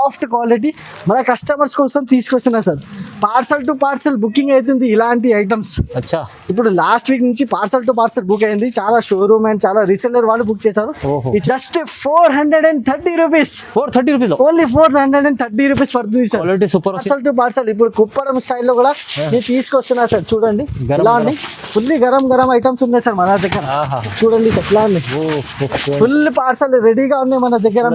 Soft quality మన customers కోసం తీసుకొస్తున్నా sir. Parcel to parcel booking అవుతుంది ఇలాంటి ఐటమ్స్. ఇప్పుడు లాస్ట్ వీక్ నుంచి పార్సల్ టు పార్సల్ బుక్ అయింది. చాలా షోరూమ్ అండ్ చాలా రీసెల్లర్ వాళ్ళు బుక్ చేశారు. Just 430 rupees. 430 rupees only 430 rupees పడుతుంది సార్. పార్సల్ టు పార్సల్ ఇప్పుడు కుప్పడం స్టైల్లో కూడా నేను తీసుకొస్తున్నా సార్. చూడండి ఇలా ఉన్నాయి, ఫుల్లీ గరం గరం ఐటమ్స్ ఉన్నాయి సార్ మన దగ్గర. చూడండి ఎట్లా ఉన్నాయి, ఫుల్ పార్సల్ రెడీగా ఉన్నాయి మన దగ్గర.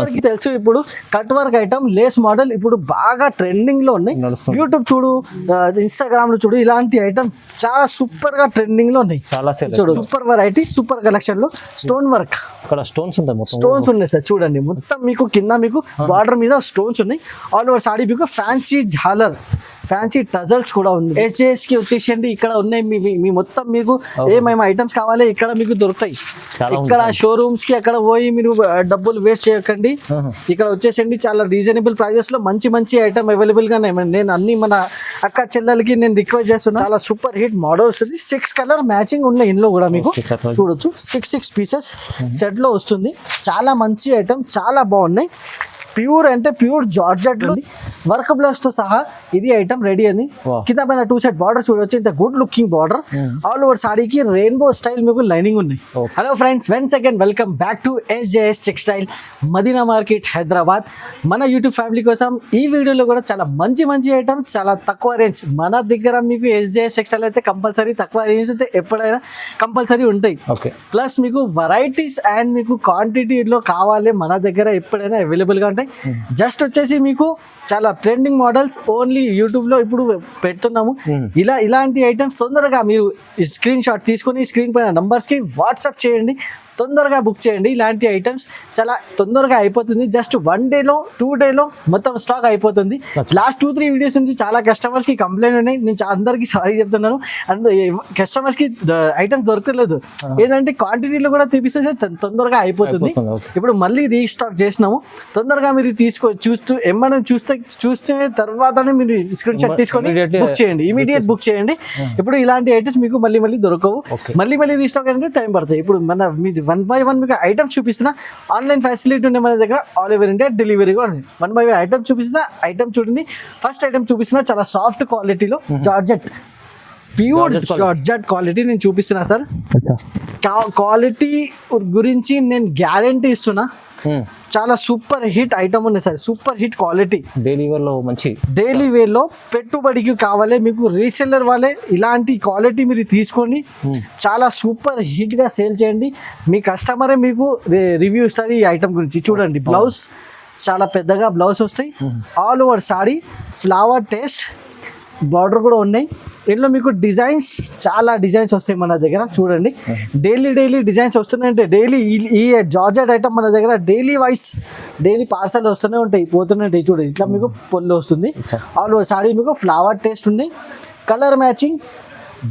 మనకి తెలుసు ఇప్పుడు cut work item Lay's model ఇప్పుడు బాగా ట్రెండింగ్ లో ఉన్నాయి. యూట్యూబ్ చూడు, ఇన్స్టాగ్రామ్ లో చూడు, ఇలాంటి ఐటమ్ చాలా సూపర్ గా ట్రెండింగ్ లో ఉన్నాయి. చూడు సూపర్ వెరైటీ, సూపర్ కలెక్షన్ లో స్టోన్ వర్క్, స్టోన్స్ ఉన్నాయి సార్. చూడండి మొత్తం మీకు కింద మీకు బార్డర్ మీద స్టోన్స్ ఉన్నాయి. ఆల్ ఓవర్ సాడీ మీకు ఫ్యాన్సీ ఝాలర్, ఫ్యాన్సీ టజల్స్ కూడా ఉంది. HJS కి వచ్చేసండి ఇక్కడ ఉన్నాయి. మీ మొత్తం మీకు ఏమేమి ఐటమ్స్ కావాలి ఇక్కడ మీకు దొరుకుతాయి. ఇక్కడ షోరూమ్స్ కి అక్కడ పోయి మీరు డబ్బులు వేస్ట్ చేయకండి. ఇక్కడ వచ్చేసండి చాలా రీజనబుల్ ప్రైజెస్ లో మంచి మంచి ఐటమ్ అవైలబుల్ గా ఉన్నాయి. నేను అన్ని మన అక్క చెల్లెలకి నేను రిక్వెస్ట్ చేస్తున్నా. చాలా సూపర్ హిట్ మోడల్ వస్తుంది. 6 కలర్ మ్యాచింగ్ ఉన్నాయి ఇందులో కూడా మీకు చూడొచ్చు. 6 పీసెస్ సెట్ లో వస్తుంది. చాలా మంచి ఐటమ్, చాలా బాగున్నాయి. ప్యూర్ అంటే ప్యూర్ జార్జెట్ లో వర్క్ బ్లౌజ్ తో సహా ఇది ఐటమ్ రెడీ అని. కింద పైన 2 సైడ్ బార్డర్ చూడొచ్చు, ఇంత good looking border. All over సాడీకి రెయిన్బో స్టైల్ మీకు లైనింగ్ ఉన్నాయి. Hello friends, once again welcome back to SJS textile Madina market Hyderabad. మన యూట్యూబ్ ఫ్యామిలీ కోసం ఈ వీడియోలో కూడా చాలా మంచి మంచి ఐటమ్స్, చాలా తక్కువ రేంజ్ మన దగ్గర మీకు SJS టెక్స్టైల్ అయితే కంపల్సరీ తక్కువ రేంజ్ అయితే ఎప్పుడైనా కంపల్సరీ ఉంటాయి. ప్లస్ మీకు వెరైటీస్ అండ్ మీకు క్వాంటిటీలో కావాలి మన దగ్గర ఎప్పుడైనా అవైలబుల్ గా ఉంటాయి. జస్ట్ వచ్చేసి మీకు చాలా ట్రెండింగ్ మోడల్స్ ఓన్లీ యూట్యూబ్ లో ఇప్పుడు పెడుతున్నాము. ఇలాంటి ఐటమ్స్ తొందరగా మీరు స్క్రీన్ షాట్ తీసుకొని స్క్రీన్ పైన నంబర్స్ కి వాట్సాప్ చేయండి. తొందరగా బుక్ చేయండి. ఇలాంటి ఐటమ్స్ చాలా తొందరగా అయిపోతుంది. జస్ట్ 1 డేలో 2 డేలో మొత్తం స్టాక్ అయిపోతుంది. లాస్ట్ 2-3 వీడియోస్ నుంచి చాలా కస్టమర్స్ కి కంప్లైంట్ ఉన్నాయి. నేను అందరికి సారీ చెప్తున్నాను. కస్టమర్స్ కి ఐటమ్స్ దొరకలేదు. ఏంటంటే క్వాంటిటీలో కూడా తీపిస్తే తొందరగా అయిపోతుంది. ఇప్పుడు మళ్ళీ రీస్టాక్ చేసినాము. తొందరగా మీరు చూస్తూ ఏమన్నా చూస్తే తర్వాతనే మీరు స్క్రీన్ షాట్ తీసుకొని బుక్ చేయండి. ఇమీడియట్ బుక్ చేయండి. ఇప్పుడు ఇలాంటి ఐటమ్స్ మీకు మళ్ళీ దొరకవు. మళ్ళీ రీస్టాక్ అంటే టైం పడుతుంది. ఇప్పుడు మన 1 by 1 మీకు ఐటమ్స్ చూపిస్తున్నా. ఆన్లైన్ ఫెసిలిటీ ఉన్నాయి మన దగ్గర. ఆల్ ఓవర్ ఇండియా డెలివరీ కూడా ఉంది. 1 by 1 ఐటమ్ చూపిస్తున్నా. ఐటమ్ చూడండి. ఫస్ట్ ఐటమ్ చూపిస్తున్నా చాలా సాఫ్ట్ క్వాలిటీలో జార్జెట్, ప్యూర్ జార్జెట్ క్వాలిటీ నేను చూపిస్తున్నా సార్. క్వాలిటీ గురించి నేను గ్యారంటీ ఇస్తున్నా. చాలా సూపర్ హిట్ ఐటమ్ ఉంది sir. Super hit quality daily wear లో పెట్టుబడికి కావాలి మీకు రీసెల్లర్ వాళ్ళే ఇలాంటి క్వాలిటీ మీరు తీసుకోండి. చాలా సూపర్ హిట్ గా సేల్ చేయండి. మీ కస్టమరే మీకు రివ్యూ ఇస్తారు ఈ ఐటమ్ గురించి. చూడండి బ్లౌజ్ చాలా పెద్దగా బ్లౌజ్ వస్తాయి. All over saree flower taste border కూడా ఉన్నాయి. ఇందులో మీకు డిజైన్స్ చాలా డిజైన్స్ వస్తాయి మన దగ్గర. చూడండి డైలీ డిజైన్స్ వస్తున్నాయంటే డైలీ ఈ జార్జెట్ ఐటమ్ మన దగ్గర డైలీ పార్సల్ వస్తూనే ఉంటాయి, పోతూనే ఉంటాయి. చూడండి ఇట్లా మీకు పొల్లు వస్తుంది. ఆల్ ఓవర్ సాడీ మీకు ఫ్లవర్ టేస్ట్ ఉంది. కలర్ మ్యాచింగ్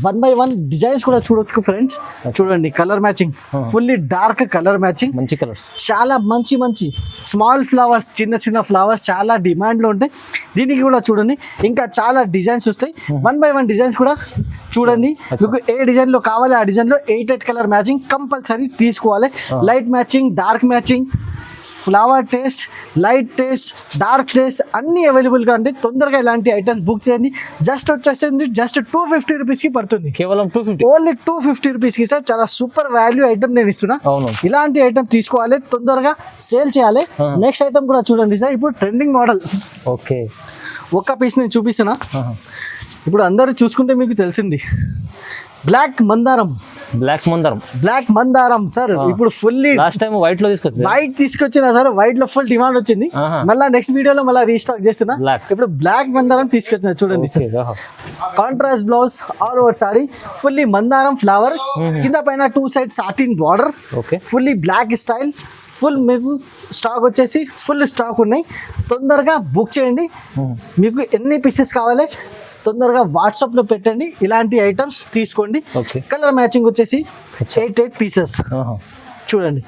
1 by 1 డిజైన్స్ కూడా చూడొచ్చు ఫ్రెండ్స్. చూడండి colour matching fully dark colour matching, మంచి కలర్స్, చాలా మంచి స్మాల్ ఫ్లవర్స్, చిన్న ఫ్లవర్స్ చాలా డిమాండ్ లో ఉంటాయి. దీనికి కూడా చూడండి ఇంకా చాలా డిజైన్స్ వస్తాయి. 1 by 1 డిజైన్స్ కూడా చూడండి. మీకు ఏ డిజైన్ లో కావాలి ఆ డిజైన్ లో 8 కలర్ మ్యాచింగ్ కంపల్సరీ తీసుకోవాలి. Light matching, dark matching, flower taste, light taste, dark taste అన్ని అవైలబుల్ గా ఉంటాయి. తొందరగా ఇలాంటి ఐటమ్స్ బుక్ చేయండి. జస్ట్ వచ్చేసింది జస్ట్ 250 రూపీస్ కి పడుతుంది. కేవలం 250, ఓన్లీ 250 రూపీస్ కి సార్. చాలా సూపర్ వాల్యూ ఐటమ్ నేను ఇస్తున్నా. ఇలాంటి ఐటమ్ తీసుకోవాలి, తొందరగా సేల్ చేయాలి. నెక్స్ట్ ఐటమ్ కూడా చూడండి సార్. ఇప్పుడు ట్రెండింగ్ మోడల్ ఒక్క పీస్ నేను చూపిస్తున్నా. ఇప్పుడు అందరూ చూసుకుంటే మీకు తెలిసింది బ్లాక్ మందారం సార్. ఇప్పుడు ఫుల్లీ వైట్ తీసుకొచ్చిన సార్. వైట్ లో ఫుల్ డిమాండ్ వచ్చింది. మళ్ళీ నెక్స్ట్ వీడియోలో మళ్ళీ రీస్టాక్ చేస్తున్నా. ఇప్పుడు బ్లాక్ మందారం తీసుకొచ్చిన చూడండి sir. Contrast blouse, all over sari fully మందారం ఫ్లవర్, కింద పైన 2 side satin border, fully black style. Full మీకు స్టాక్ వచ్చేసి ఫుల్ స్టాక్ ఉన్నాయి. తొందరగా బుక్ చేయండి. మీకు ఎన్ని పీసెస్ కావాలి తొందరగా వాట్సాప్ లో పెట్టండి. ఇలాంటి ఐటమ్స్ తీసుకోండి. కలర్ మ్యాచింగ్ వచ్చేసి 8 పీసెస్. చూడండి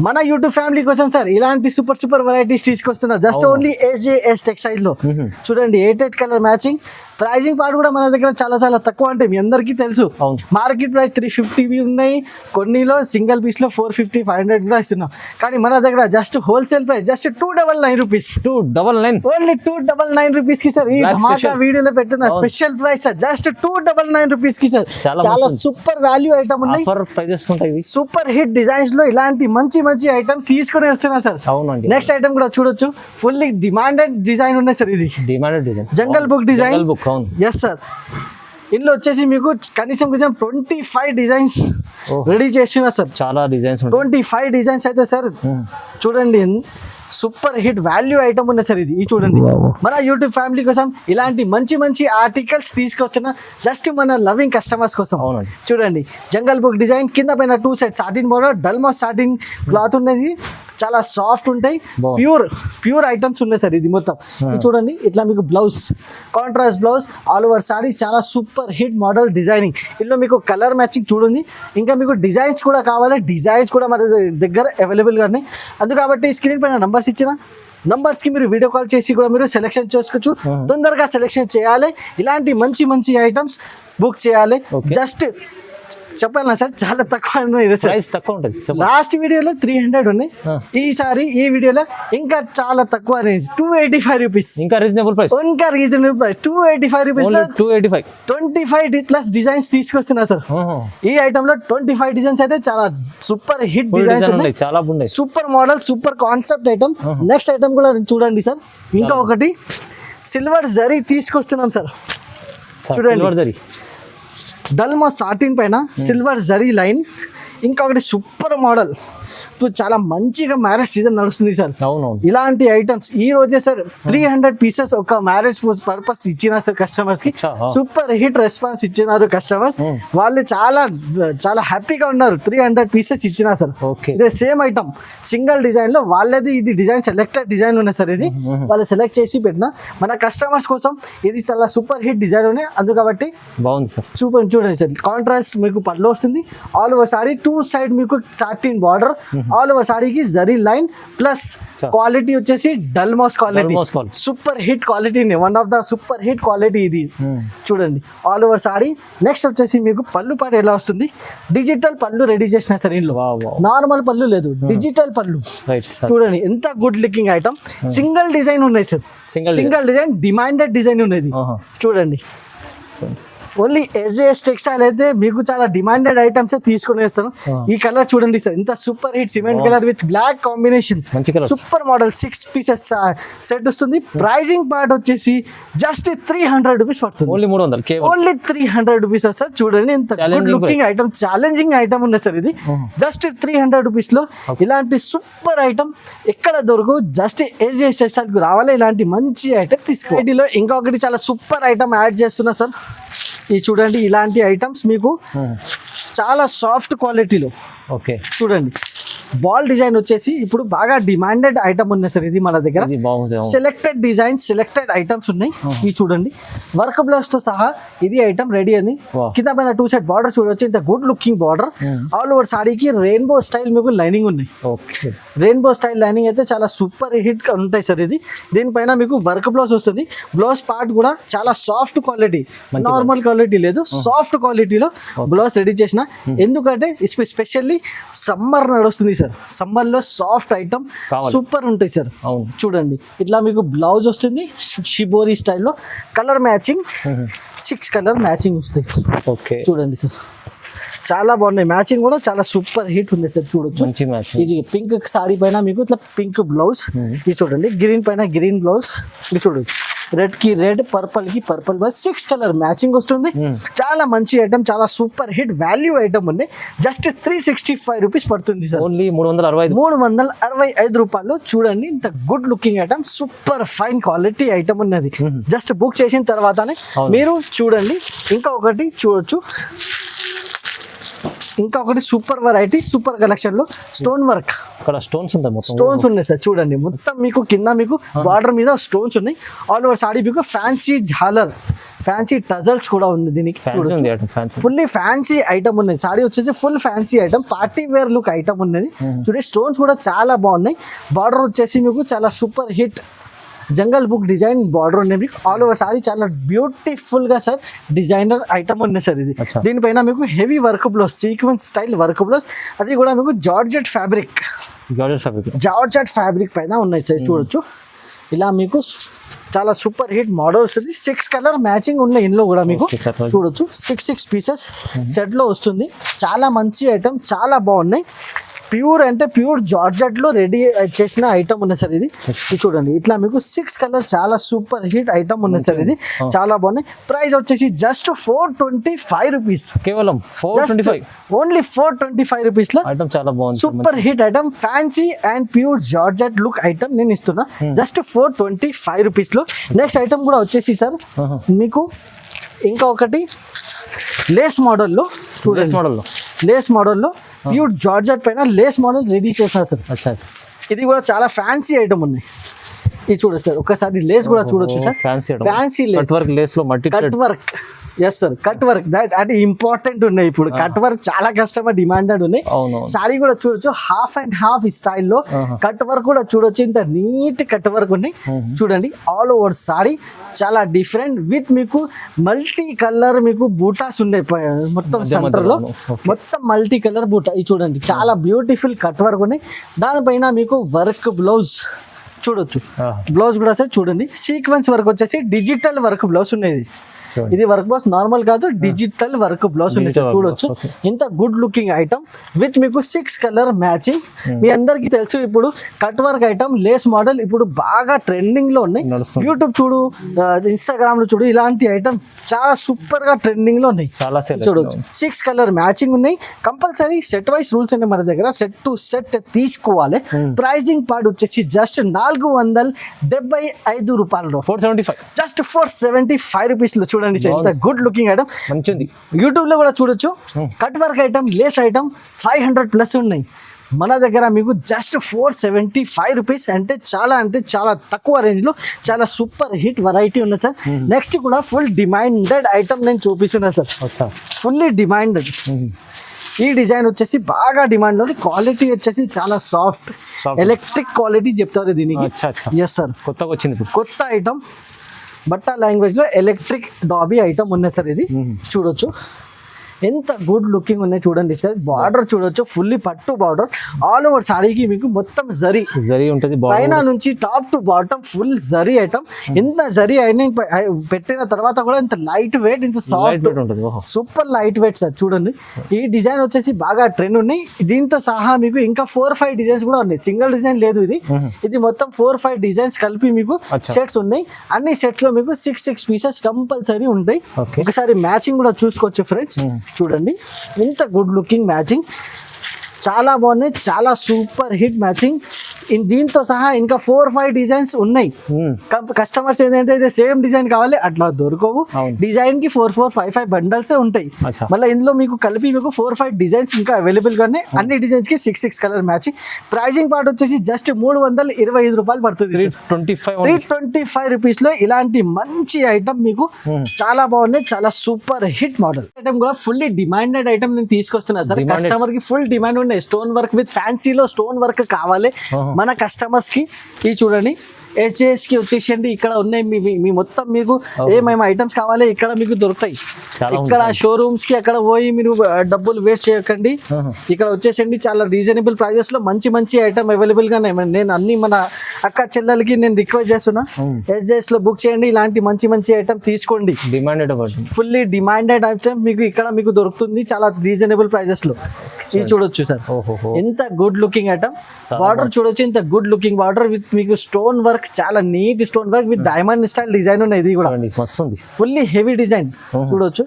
మన యూట్యూబ్ ఫ్యామిలీ కోసం సార్ ఇలాంటి సూపర్ వెరైటీస్ తీసుకొస్తున్నా. జస్ట్ ఓన్లీ SJS టెక్స్టైల్ లో చూడండి 8 కలర్ మ్యాచింగ్ ప్రైజింగ్ పార్ట్ కూడా మన దగ్గర చాలా చాలా తక్కువ అంటే మీ అందరికీ తెలుసు. మార్కెట్ ప్రైస్ 350 ఉన్నాయి, కొన్నిలో సింగిల్ పీస్ లో 450, 500 కూడా ఇస్తున్నాం. కానీ మన దగ్గర just wholesale price just 299 rupees. 299 only 299 rupees కి సార్. ఈ ధమాకా వీడియోలో పెట్టిన special price sir just 299 rupees కి సార్. చాలా సూపర్ వాల్యూ ఐటమ్ ఉన్నాయి, సూపర్ హిట్ డిజైన్స్ లో ఇలాంటి మంచి మంచి ఐటమ్స్ తీసుకుని వస్తున్నా సార్. నెక్స్ట్ ఐటమ్ కూడా చూడొచ్చు, ఫుల్లీ డిమాండెడ్ డిజైన్ ఉన్నాయి సార్. ఇది demanded design, jungle book design. Yes sir, ఇందులో వచ్చేసి మీకు కనీసం 25 డిజైన్స్ రెడీ చేస్తున్నా సార్. చాలా డిజైన్స్ 25 డిజైన్స్ అయితే సార్ చూడండి, సూపర్ హిట్ వాల్యూ ఐటమ్ ఉన్నాయి సార్. ఇది చూడండి, మన యూట్యూబ్ ఫ్యామిలీ కోసం ఇలాంటి మంచి మంచి ఆర్టికల్స్ తీసుకొస్తున్నా జస్ట్ మన లవింగ్ కస్టమర్స్ కోసం. చూడండి, జంగల్ బుక్ డిజైన్ కింద పైన 2 సెట్ సాటిన్ బోర్డర్, డల్మా సాటిన్ క్లాత్ ఉన్నది, చాలా సాఫ్ట్ ఉంటాయి, ప్యూర్ ఐటమ్స్ ఉన్నాయి సార్. ఇది మొత్తం ఇది చూడండి, ఇట్లా మీకు blouse contrast blouse all over sari, చాలా సూపర్ హిట్ మోడల్ డిజైనింగ్. ఇందులో మీకు కలర్ మ్యాచింగ్ చూడండి, ఇంకా మీకు డిజైన్స్ కూడా కావాలి, డిజైన్స్ కూడా మన దగ్గర అవైలబుల్గా ఉన్నాయి. అందుకు కాబట్టి స్క్రీన్ పైన నంబర్స్ ఇచ్చిన నంబర్స్ కి మీరు వీడియో కాల్ చేసి కూడా మీరు సెలెక్షన్ చేసుకోవచ్చు. తొందరగా సెలెక్షన్ చేయాలి, ఇలాంటి మంచి మంచి ఐటమ్స్ బుక్ చేయాలి. జస్ట్ చెప్పాలి సార్, చాలా తక్కువ ఉంటుంది. లాస్ట్ వీడియోలో 300 ఉన్నాయి, ఈసారి ఈ వీడియోలో ఇంకా చాలా తక్కువ రేంజ్ 285 రూపీస్. ఇంకా reasonable price, 285 rupees 25 plus designs తీసుకొస్తున్నా సార్. ఈ ఐటమ్ లో 25 డిజైన్స్ అయితే చాలా సూపర్ హిట్ డిజైన్స్, చాలా బాగున్నాయి, super model, super concept item. Next item కూడా చూడండి సార్, ఇంకా ఒకటి సిల్వర్ జరీ తీసుకొస్తున్నాం సార్. చూడండి, డల్మా సాటిన్ పైన సిల్వర్ జరీ లైన్, ఇంకా ఒకటి సూపర్ మోడల్. ఇప్పుడు చాలా మంచిగా మ్యారేజ్ సీజన్ నడుస్తుంది సార్. ఇలాంటి ఐటమ్స్ ఈ రోజే సార్ 300 పీసెస్ ఒక మ్యారేజ్ పర్పస్ ఇచ్చిన సార్ కస్టమర్స్ కి. సూపర్ హిట్ రెస్పాన్స్ ఇచ్చినారు కస్టమర్స్, వాళ్ళు చాలా చాలా హ్యాపీగా ఉన్నారు. 300 పీసెస్ ఇచ్చినా సార్. ఇదే సేమ్ ఐటమ్ సింగిల్ డిజైన్ లో వాళ్ళది, ఇది డిజైన్ సెలెక్టెడ్ డిజైన్ ఉన్నాయి సార్. ఇది వాళ్ళు సెలెక్ట్ చేసి పెట్టిన మన కస్టమర్స్ కోసం. ఇది చాలా సూపర్ హిట్ డిజైన్ ఉన్నాయి, అందుకు కాబట్టి బాగుంది సార్. చూడండి సార్, కాంట్రాస్ట్ మీకు పళ్ళు వస్తుంది, ఆల్ ఓవర్ సారీ 2 సైడ్ మీకు సాటిన్ బార్డర్, ఆల్ ఓవర్ సారీకి జరీ లైన్ ప్లస్ క్వాలిటీ వచ్చేసి డల్మాస్ quality, super hit quality, one of the super hit quality ఇది. చూడండి, ఆల్ ఓవర్ సారీ. నెక్స్ట్ వచ్చేసి మీకు పళ్ళు పాటు ఎలా వస్తుంది, డిజిటల్ పళ్ళు రెడీ చేసిన సార్. ఇంట్లో నార్మల్ పళ్ళు లేదు, డిజిటల్ పళ్ళు. చూడండి ఎంత good looking item. Single design ఉన్నాయి sir, single design, demanded design ఉన్నది. చూడండి, ఓన్లీ ఎస్జేఎస్ టెక్స్టైల్ అయితే మీకు చాలా డిమాండెడ్ ఐటమ్స్ తీసుకుని వేస్తాను. ఈ కలర్ చూడండి సార్, ఇంత super hit cement colour with black combination, super model 6 pieces set వస్తుంది. ప్రైజింగ్ పార్ట్ వచ్చేసి జస్ట్ 300 రూపీస్ పడుతుంది, ఓన్లీ 300 రూపీస్ సార్. చూడండి ఎంత good looking item, challenging item ఉంది సార్. ఇది జస్ట్ 300 రూపీస్ లో ఇలాంటి సూపర్ ఐటమ్ ఎక్కడ దొరకు, జస్ట్ ఎస్జేఎస్ టెక్స్టైల్ కు రావాలి, ఇలాంటి మంచి ఐటమ్ తీసుకో. వీటిలో ఇంకొకటి చాలా సూపర్ ఐటమ్ యాడ్ చేస్తున్నా సార్. ఇది చూడండి, ఇలాంటి ఐటమ్స్ మీకు చాలా సాఫ్ట్ క్వాలిటీలో. చూడండి, బాల్ డిజైన్ వచ్చేసి ఇప్పుడు బాగా డిమాండెడ్ ఐటమ్ ఉన్నాయి సార్. ఇది మన దగ్గర సెలెక్టెడ్ డిజైన్స్, సెలెక్టెడ్ ఐటమ్స్ ఉన్నాయి. ఇవి చూడండి, వర్క్ బ్లౌజ్ తో సహా ఇది ఐటమ్ రెడీ అని. కింద పైన 2 సైడ్ బార్డర్ చూడవచ్చు, ఇంత good looking border. All over సారీకి రెయిన్బో స్టైల్ మీకు లైనింగ్ ఉన్నాయి. రెయిన్బో స్టైల్ లైనింగ్ అయితే చాలా సూపర్ హిట్ ఉంటాయి సార్. ఇది దీనిపైన మీకు వర్క్ బ్లౌజ్ వస్తుంది. బ్లౌజ్ పార్ట్ కూడా చాలా సాఫ్ట్ క్వాలిటీ, నార్మల్ క్వాలిటీ లేదు, సాఫ్ట్ క్వాలిటీలో బ్లౌజ్ రెడీ చేసిన. ఎందుకంటే స్పెషల్లీ సమ్మర్ నడుస్తుంది సార్, సమ్మర్ లో సాఫ్ట్ ఐటమ్ సూపర్ ఉంటాయి సార్. చూడండి, ఇట్లా మీకు బ్లౌజ్ వస్తుంది షిబోరి స్టైల్లో, కలర్ మ్యాచింగ్ 6 కలర్ మ్యాచింగ్ వస్తాయి సార్. చూడండి సార్, చాలా బాగున్నాయి, మ్యాచింగ్ కూడా చాలా సూపర్ హిట్ ఉంది సార్. చూడొచ్చు, ఇది పింక్ సారీ పైన మీకు ఇట్లా పింక్ బ్లౌజ్, ఇది చూడండి, గ్రీన్ పైన గ్రీన్ బ్లౌజ్, ఇది చూడొచ్చు, రెడ్ కి రెడ్, పర్పల్ కి పర్పల్ బ్లౌజ్, 6 కలర్ మ్యాచింగ్ వస్తుంది. చాలా మంచి ఐటమ్, చాలా సూపర్ హిట్ వాల్యూ ఐటమ్ ఉంది. జస్ట్ 365 రూపీస్ పడుతుంది సార్, ఓన్లీ 365 రూపాయలు. చూడండి, ఇంత good looking item, super fine quality item ఉన్నది. జస్ట్ బుక్ చేసిన తర్వాతనే మీరు చూడండి. ఇంకా ఒకటి చూడొచ్చు, ఇంకా ఒకటి సూపర్ వెరైటీ, సూపర్ కలెక్షన్ లో స్టోన్ వర్క్, స్టోన్స్ ఉన్నాయి సార్. చూడండి, మొత్తం మీకు కింద మీకు బార్డర్ మీద స్టోన్స్ ఉన్నాయి. ఆల్ ఓవర్ సాడీ మీకు ఫ్యాన్సీ ఝాలర్, ఫ్యాన్సీ టజల్స్ కూడా ఉంది దీనికి. ఫుల్లీ ఫ్యాన్సీ ఐటమ్ ఉన్నది. సాడీ వచ్చేసి full fancy item, party wear look item ఉన్నది. చూడండి, స్టోన్స్ కూడా చాలా బాగున్నాయి. బార్డర్ వచ్చేసి మీకు చాలా సూపర్ హిట్ జంగల్ బుక్ డిజైన్ బార్డర్ ఉంది మీకు. ఆల్ ఓవర్ సారీ చాలా బ్యూటిఫుల్ గా సార్ డిజైనర్ ఐటమ్ ఉంది సార్ ఇది. అచ్చా. దీనిపైన మీకు heavy work blouse, sequence style work blouse, అది కూడా మీకు జార్జెట్ ఫ్యాబ్రిక్ పైన ఉన్నాయి సార్. చూడొచ్చు ఇలా మీకు చాలా సూపర్ హిట్ మోడల్ వస్తుంది. 6 కలర్ మ్యాచింగ్ ఉన్నాయి ఇందులో కూడా మీకు. చూడొచ్చు 6 పీసెస్ సెట్ లో వస్తుంది. చాలా మంచి ఐటమ్, చాలా బాగున్నాయి. ప్యూర్ అంటే ప్యూర్ జార్జెట్ లో రెడీ చేసిన ఐటమ్ ఉంది సార్ ఇది. చూడండి ఇట్లా మీకు 6 కలర్ చాలా సూపర్ హిట్ ఐటమ్ ఉంది సార్ ఇది. చాలా బాగున్నాయి. ప్రైస్ వచ్చేసి జస్ట్ 425 రూపీస్, కేవలం 425, ఓన్లీ 425 రూపీస్ లో ఐటమ్ చాలా బాగుంది. Super hit item, fancy and pure georgette look item నేను ఇస్తున్నా జస్ట్ 425 రూపీస్ లో. నెక్స్ట్ ఐటమ్ కూడా వచ్చేసి సార్ మీకు ఇంకా ఒకటి లేస్ మోడల్లో చూడండి. లేస్ మోడల్లో ప్యూర్ జార్జెట్ పైన లేస్ మోడల్ రెడీ చేసిన సార్. ఇది కూడా చాలా ఫ్యాన్సీ ఐటమ్ ఉన్నాయి. ఇది చూడొచ్చు సార్, ఒకసారి లేస్ కూడా చూడొచ్చు సార్. ఫ్యాన్సీ లేస్ లో cut work. Yes sir, cut work that అది ఇంపార్టెంట్ ఉన్నాయి. ఇప్పుడు కట్ వర్క్ చాలా కస్టమర్ డిమాండెడ్ ఉన్నాయి. సారీ కూడా చూడొచ్చు హాఫ్ అండ్ హాఫ్ స్టైల్లో కట్ వర్క్ కూడా చూడొచ్చు. ఇంత నీట్ కట్ వర్క్ ఉన్నాయి చూడండి. ఆల్ ఓవర్ సారీ చాలా డిఫరెంట్ విత్ మీకు మల్టీ కలర్ మీకు బూటాస్ ఉన్నాయి మొత్తం సెంటర్ లో. మొత్తం మల్టీ కలర్ బూటా ఇది చూడండి. చాలా బ్యూటిఫుల్ కట్ వర్క్ ఉన్నాయి. దానిపైన మీకు వర్క్ బ్లౌజ్ చూడొచ్చు. బ్లౌజ్ కూడా సార్ చూడండి సీక్వెన్స్ వర్క్ వచ్చేసి డిజిటల్ వర్క్ బ్లౌజ్ ఉన్నది. ఇది వర్క్ బ్లౌజ్ నార్మల్ కాదు, డిజిటల్ వర్క్ బ్లౌజ్ ఉంది చూడొచ్చు. ఇంత గుడ్ లుకింగ్ ఐటమ్ విత్ మీకు 6 కలర్ మ్యాచింగ్. మీ అందరికి తెలుసు ఇప్పుడు cut work item Lay's model ఇప్పుడు బాగా ట్రెండింగ్ లో ఉన్నాయి. యూట్యూబ్ చూడు, ఇన్స్టాగ్రామ్ లో చూడు, ఇలాంటి ఐటమ్ చాలా సూపర్ గా ట్రెండింగ్ లో ఉన్నాయి. చూడొచ్చు 6 కలర్ మ్యాచింగ్ ఉన్నాయి. కంపల్సరీ సెట్ వైస్ రూల్స్ ఉన్నాయి మన దగ్గర. సెట్ టు సెట్ తీసుకోవాలి. ప్రైజింగ్ పార్ట్ వచ్చేసి జస్ట్ 475 రూపాయలు, 475, జస్ట్ 475 రూపీస్ లో. చూడండి సార్ ఇంత గుడ్ లుకింగ్ ఐటమ్. మంచిది. యూట్యూబ్ లో కూడా చూడొచ్చు. Cut work item, Lay's item 500+ ఉన్నాయి మన దగ్గర. మీకు జస్ట్ 475 రూపీస్ అంటే చాలా తక్కువ రేంజ్ లో చాలా సూపర్ హిట్ వెరైటీ ఉంది సార్. నెక్స్ట్ కూడా ఫుల్ డిమాండెడ్ ఐటమ్ నేను చూపిస్తున్నా సార్. Fully demanded. ఈ డిజైన్ వచ్చేసి బాగా డిమాండ్ ఉంది. క్వాలిటీ వచ్చేసి చాలా సాఫ్ట్ ఎలక్ట్రిక్ క్వాలిటీ చెప్తారు దీనికి. ఎస్ సార్, కొత్తగా వచ్చింది, కొత్త ఐటమ్. బట్టా లాంగ్వేజ్ లో ఎలక్ట్రిక్ డాబీ ఐటమ్ ఉన్నాయి సార్ ఇది. చూడొచ్చు ఎంత గుడ్ లుకింగ్ ఉన్నాయి చూడండి సార్. బార్డర్ చూడొచ్చు, ఫుల్లీ పట్టు బార్డర్. ఆల్ ఓవర్ సారీకి మీకు మొత్తం జరీ ఉంటుంది. పైన నుంచి top to bottom full zari item. ఇంత జరీ అయినా పెట్టిన తర్వాత కూడా ఇంత లైట్ వెయిట్, ఇంత soft, super light weight sir. చూడండి ఈ డిజైన్ వచ్చేసి బాగా ట్రెండ్ ఉన్నాయి. దీంతో సహా మీకు ఇంకా 4-5 డిజైన్స్ కూడా ఉన్నాయి. సింగిల్ డిజైన్ లేదు ఇది. ఇది మొత్తం 4-5 డిజైన్స్ కలిపి మీకు సెట్స్ ఉన్నాయి. అన్ని సెట్స్ లో మీకు 6 పీసెస్ కంపల్సరీ ఉంటాయి. ఒకసారి మ్యాచింగ్ కూడా చూసుకోవచ్చు ఫ్రెండ్స్. చూడండి ఇంత గుడ్ లుకింగ్ మ్యాచింగ్, చాలా బాగున్నాయి. చాలా సూపర్ హిట్ మ్యాచింగ్. దీంతో సహా ఇంకా 4-5 డిజైన్స్ ఉన్నాయి. కస్టమర్స్ ఏంటంటే ఇది సేమ్ డిజైన్ కావాలి అట్లా దొరకవు. డిజైన్ కి 4-4-5-5 బండల్స్ ఉంటాయి. మళ్ళీ ఇందులో మీకు కలిపి మీకు 4-5 డిజైన్స్ ఇంకా అవైలబుల్ గా ఉన్నాయి. అన్ని డిజైన్స్ కి 6 కలర్ మ్యాచింగ్. ప్రైజింగ్ పార్ట్ వచ్చేసి జస్ట్ 325 రూపాయలు పడుతుంది. 325 రూపీస్ లో ఇలాంటి మంచి ఐటమ్ మీకు చాలా బాగున్నాయి. చాలా సూపర్ హిట్ మోడల్ ఐటమ్ కూడా ఫుల్లీ డిమాండెడ్ ఐటమ్ నేను తీసుకొస్తున్నా సార్. కస్టమర్ కి ఫుల్ డిమాండ్ ఉన్నాయి. స్టోన్ వర్క్ విత్ ఫ్యాన్సీలో స్టోన్ వర్క్ కావాలి మన కస్టమర్స్ కి. ఇది చూడండి HJS కి వచ్చేసండి. ఇక్కడ ఉన్నాయి మీ మొత్తం మీకు ఏమేమి ఐటమ్స్ కావాలి ఇక్కడ మీకు దొరుకుతాయి. ఇక్కడ షోరూమ్స్ కి అక్కడ పోయి మీరు డబ్బులు వేస్ట్ చేయకండి. ఇక్కడ వచ్చేసండి చాలా రీజనబుల్ ప్రైజెస్ లో మంచి ఐటమ్ అవైలబుల్ గా ఉన్నాయి. నేను అన్ని మన అక్క చెల్లెలకి నేను రిక్వెస్ట్ చేస్తున్నా, HJS లో బుక్ చేయండి. ఇలాంటి మంచి ఐటమ్ తీసుకోండి. ఫుల్లీ డిమాండెడ్ ఐటమ్ మీకు ఇక్కడ మీకు దొరుకుతుంది చాలా రీజనబుల్ ప్రైజెస్ లో. ఇది చూడొచ్చు సార్ ఎంత గుడ్ లుకింగ్ ఐటమ్. బార్డర్ చూడొచ్చు, ఇంత గుడ్ లుకింగ్ బార్డర్ విత్ మీకు స్టోన్ వర్క్, చాలా neat stone work with diamond style design ఉన్నాయి. ఇది కూడా ఫుల్లీ హెవీ డిజైన్ చూడొచ్చు.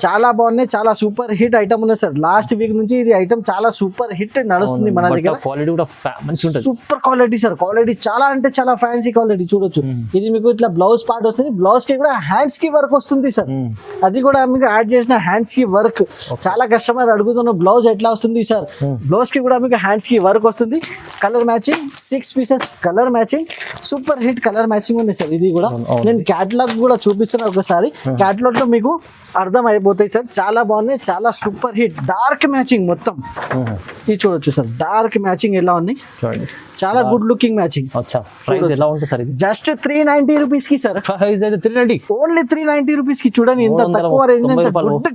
చాలా బాగున్నాయి. చాలా సూపర్ హిట్ ఐటమ్ ఉన్నాయి సార్. లాస్ట్ వీక్ నుంచి ఇది ఐటమ్ చాలా సూపర్ హిట్ నడుస్తుంది మన దగ్గర. Super quality sir. క్వాలిటీ చాలా అంటే చాలా ఫ్యాన్సీ క్వాలిటీ. చూడొచ్చు ఇది మీకు ఇట్లా బ్లౌజ్ పార్ట్ వస్తుంది. బ్లౌజ్ కి కూడా హ్యాండ్స్ కి వర్క్ వస్తుంది సార్. అది కూడా మీకు యాడ్ చేసిన హ్యాండ్స్ కి వర్క్. చాలా కస్టమర్ అడుగుతున్న బ్లౌజ్ ఎట్లా వస్తుంది సార్. బ్లౌజ్ కి కూడా మీకు హ్యాండ్స్ కి వర్క్ వస్తుంది. Colour matching 6 pieces colour matching. Super hit colour matching ఉంది సార్. ఇది కూడా నేను క్యాటలాగ్ కూడా చూపిస్తున్నా ఒకసారి. క్యాటలాగ్ లో మీకు అర్థం అయిపోతాయి సార్. చాలా బాగున్నాయి. చాలా సూపర్ హిట్ డార్క్ మ్యాచింగ్ మొత్తం. ఇది చూడొచ్చు సార్ డార్క్ మ్యాచింగ్ ఎలా ఉన్నాయి. చాలా గుడ్ లుకింగ్ మ్యాచింగ్. అచ్చా ప్రైస్ ఎలా ఉంటుంది సార్ ఇది? జస్ట్ 390 రూపీస్ కి సార్. ప్రైస్ అయితే 390 ఓన్లీ 390 రూపీస్ కి. చూడండి ఇంత తక్కువ రేంజ్, గుడ్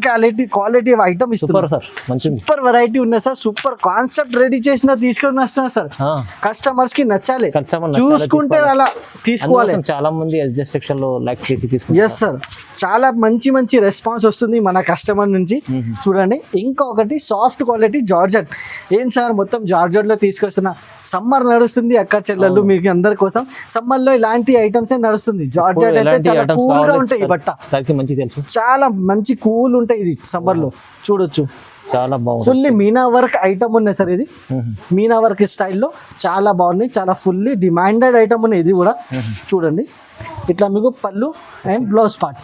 క్వాలిటీ ఐటమ్ ఇస్తున్నారు సార్. మంచి సూపర్ వెరైటీ ఉన్నాయి సార్. సూపర్ కాన్సెప్ట్ రెడీ చేసిన తీసుకొని వస్తున్నా సార్. కస్టమర్స్ కి నచ్చాలి, చూసుకుంటే అలా తీసుకోవాలి. చాలా మంది ఎస్జెస్ సెక్షన్ లో లైక్ చేసి తీసుకుంటారు. ఎస్ సార్, చాలా మంచి మంచి రెస్పాన్స్ వస్తుంది మన కస్టమర్ నుంచి. చూడండి ఇంకొకటి సాఫ్ట్ క్వాలిటీ జార్జెట్. ఏం సార్ మొత్తం జార్జెట్ లో తీసుకొస్తున్నా, సమ్మర్ నడుస్తుంది అక్క చెల్లెళ్ళు మీకు అందరి కోసం. సమ్మర్ లో ఇలాంటి ఐటమ్స్ నడుస్తుంది. జార్జెట్ అయితే చాలా కూల్ గా ఉంటాయి ఈ బట్ట, మంచి తెలుసు, చాలా మంచి కూల్ ఉంటాయి ఇది సమ్మర్ లో. చూడొచ్చు చాలా బాగుంది. ఫుల్లీ మీనా వర్క్ ఐటమ్ ఉన్నాయి సార్. ఇది మీనా వర్క్ స్టైల్లో చాలా బాగున్నాయి, చాలా ఫుల్లీ డిమాండెడ్ ఐటమ్ ఉన్నాయి. ఇది కూడా చూడండి ఇట్లా మీకు పళ్ళు అండ్ బ్లౌజ్ పార్ట్.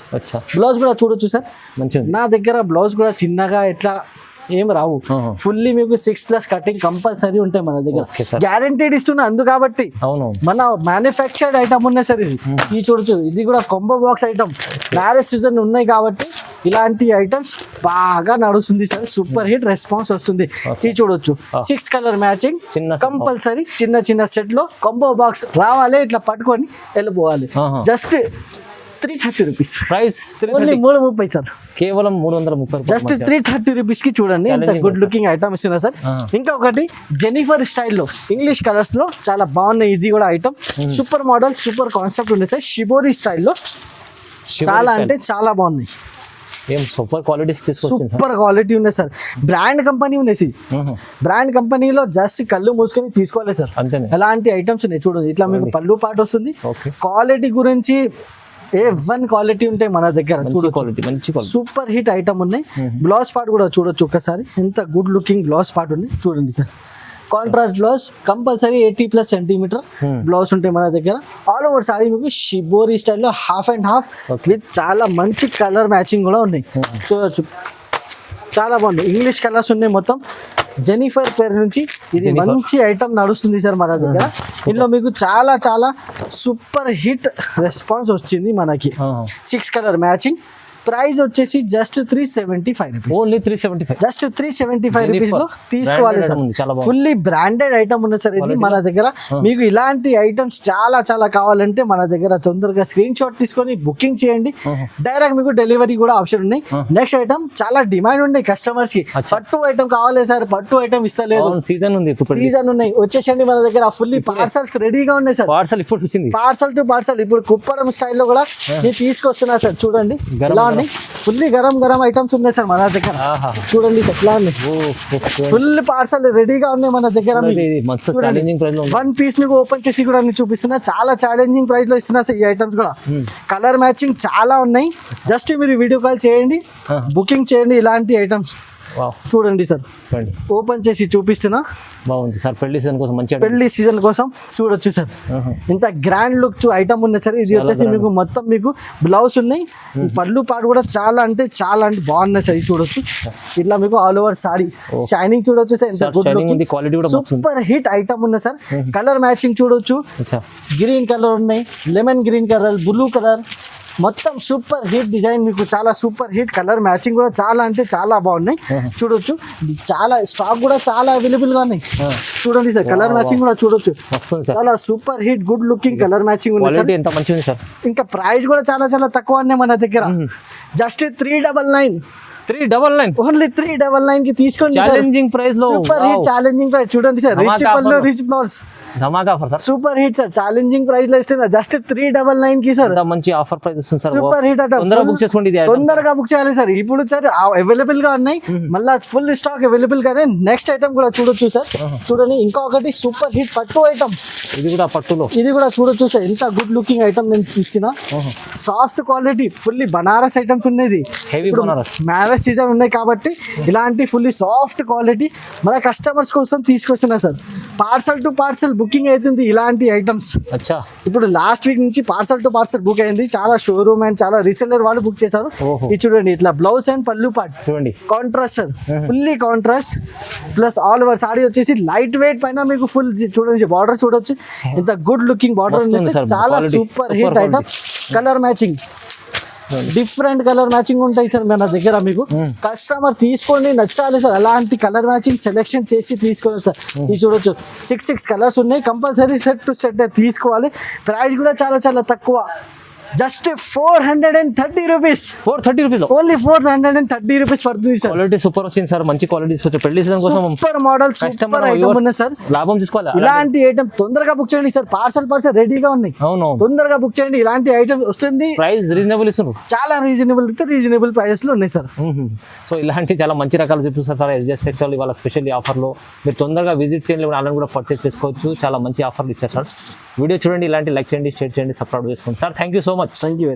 బ్లౌజ్ కూడా చూడొచ్చు సార్. మంచిగా నా దగ్గర బ్లౌజ్ కూడా చిన్నగా ఎట్లా ఏం రావు, ఫుల్లీ మీకు 6+ కటింగ్ కంపల్సరీ ఉంటాయి మన దగ్గర. గ్యారంటీడ్ ఇస్తున్నా అందు కాబట్టి. మన మ్యానుఫ్యాక్చర్డ్ ఐటమ్ ఉన్నాయి సార్. ఇది చూడొచ్చు, ఇది కూడా combo box item. Marriage season ఉన్నాయి కాబట్టి ఇలాంటి ఐటమ్స్ బాగా నడుస్తుంది సార్. సూపర్ హిట్ రెస్పాన్స్ వస్తుంది. ఇది చూడొచ్చు 6 కలర్ మ్యాచింగ్ కంపల్సరీ. చిన్న చిన్న సెట్ లో కాంబో బాక్స్ రావాలి, ఇట్లా పట్టుకొని వెళ్ళిపోవాలి. Just 330 rupees price. 330 సార్, కేవలం 330. జస్ట్ 330 రూపీస్ కి. చూడండి ఎంత గుడ్ లుకింగ్ ఐటమ్ ఇస్తున్నా సార్. ఇంకొకటి జెనిఫర్ స్టైల్లో ఇంగ్లీష్ కలర్స్ లో చాలా బాగున్నాయి. ఇది కూడా item super model, super concept ఉంది సార్. షిబోరి స్టైల్లో చాలా అంటే చాలా బాగున్నాయి. సూపర్ క్వాలిటీ, సూపర్ క్వాలిటీ ఉన్నాయి సార్. బ్రాండ్ కంపెనీ ఉన్నాయి. బ్రాండ్ కంపెనీలో జస్ట్ కళ్ళు మూసుకొని తీసుకోవాలి సార్. ఎలాంటి ఐటమ్స్ ఉన్నాయి చూడండి. ఇట్లా మీకు పళ్ళు పాట వస్తుంది. క్వాలిటీ గురించి A1 క్వాలిటీ ఉంటాయి మన దగ్గర. చూడొచ్చు సూపర్ హిట్ ఐటమ్ ఉన్నాయి. బ్లౌజ్ పార్ట్ కూడా చూడొచ్చు ఒక్కసారి, ఎంత గుడ్ లుకింగ్ బ్లౌజ్ పార్ట్ ఉంది. చూడండి sir, contrast blouse compulsory 80+ centimetre blouse ఉంటాయి మన దగ్గర. ఆల్ ఓవర్ సారీ మీకు షిబోరి స్టైల్లో హాఫ్ అండ్ హాఫ్ విత్ చాలా మంచి కలర్ మ్యాచింగ్ కూడా ఉన్నాయి. చూడొచ్చు చాలా బాగుంది. ఇంగ్లీష్ కలర్స్ ఉన్నాయి మొత్తం. జెనిఫర్ పేరు నుంచి ఇది మంచి ఐటమ్ నడుస్తుంది సార్ మన దగ్గర. ఇందులో మీకు చాలా చాలా సూపర్ హిట్ రెస్పాన్స్ వచ్చింది మనకి. 6 కలర్ మ్యాచింగ్. ప్రైస్ వచ్చేసి just 375 rupees. Only 375. Just 375 rupees లో తీసుకోవాలి సార్. ఫుల్లీ బ్రాండెడ్ ఐటమ్ ఉంది సార్ ఇది మన దగ్గర. మీకు ఇలాంటి ఐటమ్స్ చాలా చాలా కావాలంటే మన దగ్గర తొందరగా స్క్రీన్ షాట్ తీసుకొని బుకింగ్ చేయండి. డైరెక్ట్ మీకు డెలివరీ కూడా ఆప్షన్ ఉన్నాయి. నెక్స్ట్ ఐటమ్ చాలా డిమాండ్ ఉన్నాయి కస్టమర్స్ కి. పట్టు ఐటమ్ కావాలి సార్, పట్టు ఐటమ్ ఇస్తలేదు, సీజన్ ఉంది, సీజన్ ఉన్నాయి, వచ్చేసండి మన దగ్గర. ఫుల్లీ పార్సల్స్ రెడీగా ఉన్నాయి సార్. పార్సల్ టు పార్సల్ ఇప్పుడు కుప్పడం స్టైల్లో కూడా నేను తీసుకొస్తున్నా సార్. చూడండి ఇలా ఫుల్లీ గరం గరం ఐటమ్స్ ఉన్నాయి సార్ మన దగ్గర. చూడండి ఎట్లా ఉన్నాయి, ఫుల్ పార్సల్ రెడీగా ఉన్నాయి మన దగ్గర. 1 పీస్ మీకు ఓపెన్ చేసి కూడా చూపిస్తున్నా. చాలా ఛాలెంజింగ్ ప్రైస్ లో ఇస్తున్నా సార్ ఈ ఐటమ్స్ కూడా. కలర్ మ్యాచింగ్ చాలా ఉన్నాయి. జస్ట్ మీరు వీడియో కాల్ చేయండి, బుకింగ్ చేయండి. ఇలాంటి ఐటమ్స్ చూడండి సార్, ఓపెన్ చేసి చూపిస్తున్నా. బాగుంది సార్. పెళ్లి సీజన్ కోసం మంచి, పెళ్లి సీజన్ కోసం చూడొచ్చు సార్. ఇంత గ్రాండ్ లుక్ ఐటమ్ ఉన్నాయి సార్. ఇది వచ్చేసి మీకు మొత్తం మీకు బ్లౌజ్ ఉన్నాయి, పళ్ళు పాటు కూడా చాలా అంటే బాగున్నాయి సార్. ఇది చూడొచ్చు ఇట్లా మీకు ఆల్ ఓవర్ సారీ షైనింగ్ చూడొచ్చు సార్. ఎంత good looking super hit item ఉన్నాయి సార్. కలర్ మ్యాచింగ్ చూడొచ్చు. గ్రీన్ కలర్ ఉన్నాయి, lemon green colour, blue colour, మొత్తం సూపర్ హిట్ డిజైన్. మీకు చాలా సూపర్ హిట్ కలర్ మ్యాచింగ్ కూడా చాలా అంటే చాలా బాగున్నాయి. చూడొచ్చు చాలా స్టాక్ కూడా చాలా అవైలబుల్ గా ఉన్నాయి. చూడండి సార్, కలర్ మ్యాచింగ్ కూడా చూడొచ్చు. చాలా super hit good looking colour matching ఉంది సార్. ఇంకా ప్రైస్ కూడా చాలా చాలా తక్కువ ఉన్నాయి మన దగ్గర. జస్ట్ 399 ఓన్లీ 399 కి తీసుకోండి. ఛాలెంజింగ్ ప్రైస్ లో సూపర్ హిట్ ఛాలెంజింగ్ ప్రైస్. చూడండి సార్, రిచ్ పళ్ళు rich blouse super hit sir. Challenging price లో ఇస్తున్నా జస్ట్ 399 కి సార్. మంచి ఆఫర్ ప్రైస్ వస్తుంది సార్. సూపర్ హిట్ అట. తొందరగా బుక్ చేయాలి సార్. ఇప్పుడు సార్ అవైలబుల్ గా ఉన్నాయి, మళ్ళీ ఫుల్ స్టాక్ అవైలబుల్ గానే. నెక్స్ట్ ఐటమ్ కూడా చూడొచ్చు సార్. చూడండి ఇంకొకటి సూపర్ హిట్ పట్టు ఐటమ్. ఇది కూడా పట్టులో, ఇది కూడా చూడొచ్చు సార్. ఎంత గుడ్ లుకింగ్ ఐటమ్ నేను చూసిన. Soft quality fully Banaras items ఉన్నాయి. మ్యారేజ్ సీజన్ ఉన్నాయి కాబట్టి ఇలాంటి ఫుల్లీ సాఫ్ట్ క్వాలిటీ మన కస్టమర్స్ కోసం తీసుకొస్తున్నా sir. Parcel to parcel booking అవుతుంది ఇలాంటి ఐటమ్స్. ఇప్పుడు లాస్ట్ వీక్ నుంచి పార్సల్ టు పార్సల్ బుక్ అయింది. చాలా షోరూమ్ అండ్ చాలా రీసెల్లర్ వాళ్ళు బుక్ చేశారు. ఇది చూడండి ఇట్లా బ్లౌజ్ అండ్ పళ్ళు పార్ట్ చూడండి, contrast sir, fully contrast plus all over sari వచ్చేసి లైట్ వెయిట్ పైన మీకు ఫుల్ చూడండి బార్డర్ చూడొచ్చు. ఇంత గుడ్ లుకింగ్ బార్డర్ ఉంది. చాలా super hit item. Colour matching different colour matching ఉంటాయి సార్ మన దగ్గర. మీకు కస్టమర్ తీసుకోండి నచ్చాలి సార్, అలాంటి కలర్ మ్యాచింగ్ సెలెక్షన్ చేసి తీసుకోవాలి సార్. ఇది చూడొచ్చు 6 కలర్స్ ఉన్నాయి, కంపల్సరీ సెట్ టు సెట్ తీసుకోవాలి. ప్రైస్ కూడా చాలా చాలా తక్కువ, just 430 rupees. 430 rupees only 430 rupees పడుతుంది సార్. క్వాలిటీ సూపర్ వచ్చింది సార్, మంచి క్వాలిటీ తీసుకొచ్చారు. పెళ్లి సీజన్ కోసం సూపర్ మోడల్ సూపర్ ఐటమ్ ఉన్నాయి సార్. లాభం తీసుకోవాలి. ఇలాంటి ఐటమ్ తొందరగా బుక్ చేయండి సార్, పార్సల్ రెడీగా ఉన్నాయి. అవును, తొందరగా బుక్ చేయండి, ఇలాంటి ఐటమ్ వస్తుంది. ప్రైస్ రీజనబుల్ ఇస్తున్నారు, చాలా రీజనబుల్ ప్రైస్ లో ఉన్నాయి సార్. సో ఇలాంటి చాలా మంచి రకాలు చూపిస్తారు సార్ ఎస్జెస్ టెక్స్టైల్ వాళ్ళ స్పెషల్ ఆఫర్లో. మీరు తొందరగా విజిట్ చేయండి, ఆన్లైన్ కూడా పర్చేస్ చేసుకోవచ్చు. చాలా మంచి ఆఫర్లు ఇచ్చారు సార్. వీడియో చూడండి, ఇలాంటి లైక్ చేయండి, షేర్ చేయండి, సబ్స్క్రైబ్ చేసుకోండి sir. Thank you so much. Thank you very